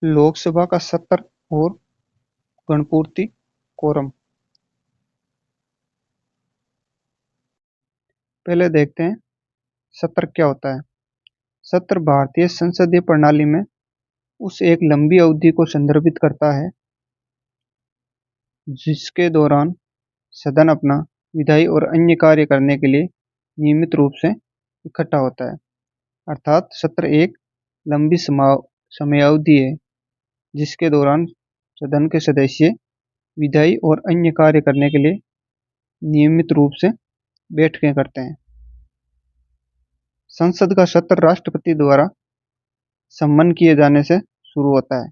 लोकसभा का सत्र और गणपूर्ति कोरम। पहले देखते हैं सत्र क्या होता है। सत्र भारतीय संसदीय प्रणाली में उस एक लंबी अवधि को संदर्भित करता है जिसके दौरान सदन अपना विधायी और अन्य कार्य करने के लिए नियमित रूप से इकट्ठा होता है। अर्थात सत्र एक लंबी समयावधि है जिसके दौरान सदन के सदस्य विधायी और अन्य कार्य करने के लिए नियमित रूप से बैठकें करते हैं। संसद का सत्र राष्ट्रपति द्वारा सम्मन किए जाने से शुरू होता है।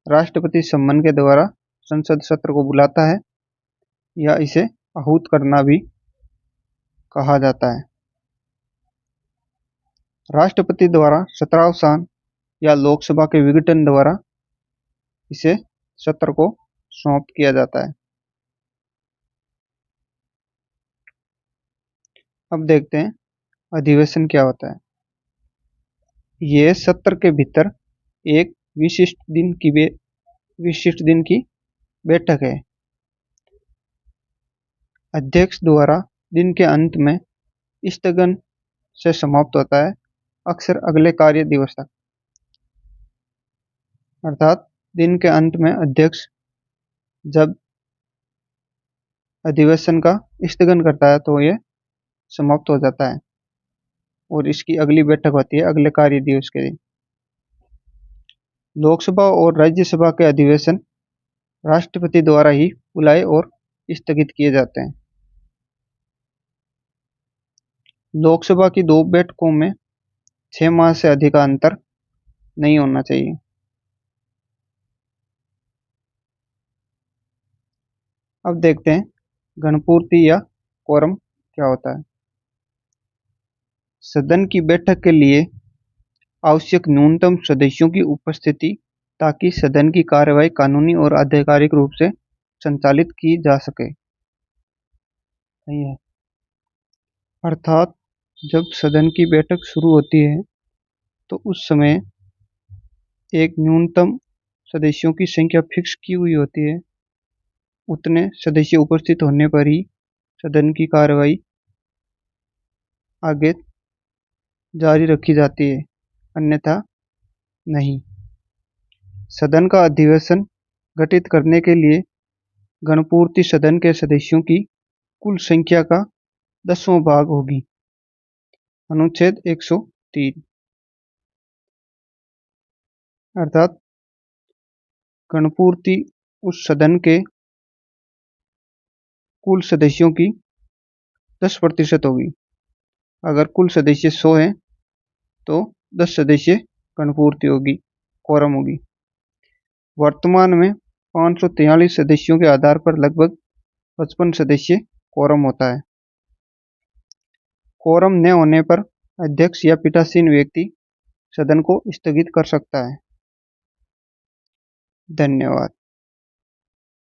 राष्ट्रपति सम्मन के द्वारा संसद सत्र को बुलाता है या इसे आहूत करना भी कहा जाता है। राष्ट्रपति द्वारा सत्रावसान या लोकसभा के विघटन द्वारा इसे सत्र को समाप्त किया जाता है। अब देखते हैं अधिवेशन क्या होता है। यह सत्र के भीतर एक विशिष्ट दिन की बैठक है। अध्यक्ष द्वारा दिन के अंत में स्थगन से समाप्त होता है, अक्सर अगले कार्य दिवस तक। अर्थात दिन के अंत में अध्यक्ष जब अधिवेशन का स्थगन करता है तो यह समाप्त हो जाता है और इसकी अगली बैठक होती है अगले कार्य दिवस के दिन। लोकसभा और राज्यसभा के अधिवेशन राष्ट्रपति द्वारा ही बुलाए और स्थगित किए जाते हैं। लोकसभा की 2 बैठकों में 6 माह से अधिक का अंतर नहीं होना चाहिए। अब देखते हैं गणपूर्ति या कोरम क्या होता है। सदन की बैठक के लिए आवश्यक न्यूनतम सदस्यों की उपस्थिति ताकि सदन की कार्यवाही कानूनी और आधिकारिक रूप से संचालित की जा सके। अर्थात जब सदन की बैठक शुरू होती है तो उस समय एक न्यूनतम सदस्यों की संख्या फिक्स की हुई होती है। उतने सदस्य उपस्थित होने पर ही सदन की कार्यवाही आगे जारी रखी जाती है, अन्यथा नहीं। सदन का अधिवेशन गठित करने के लिए गणपूर्ति सदन के सदस्यों की कुल संख्या का 10वां भाग होगी। अनुच्छेद 103। अर्थात गणपूर्ति उस सदन के कुल सदस्यों की 10% होगी। अगर कुल सदस्य 100 हैं तो 10 सदस्य गणपूर्ति होगी, कोरम होगी। वर्तमान में 543 सदस्यों के आधार पर लगभग 55 सदस्य कोरम होता है। कोरम न होने पर अध्यक्ष या पीठासीन व्यक्ति सदन को स्थगित कर सकता है। धन्यवाद।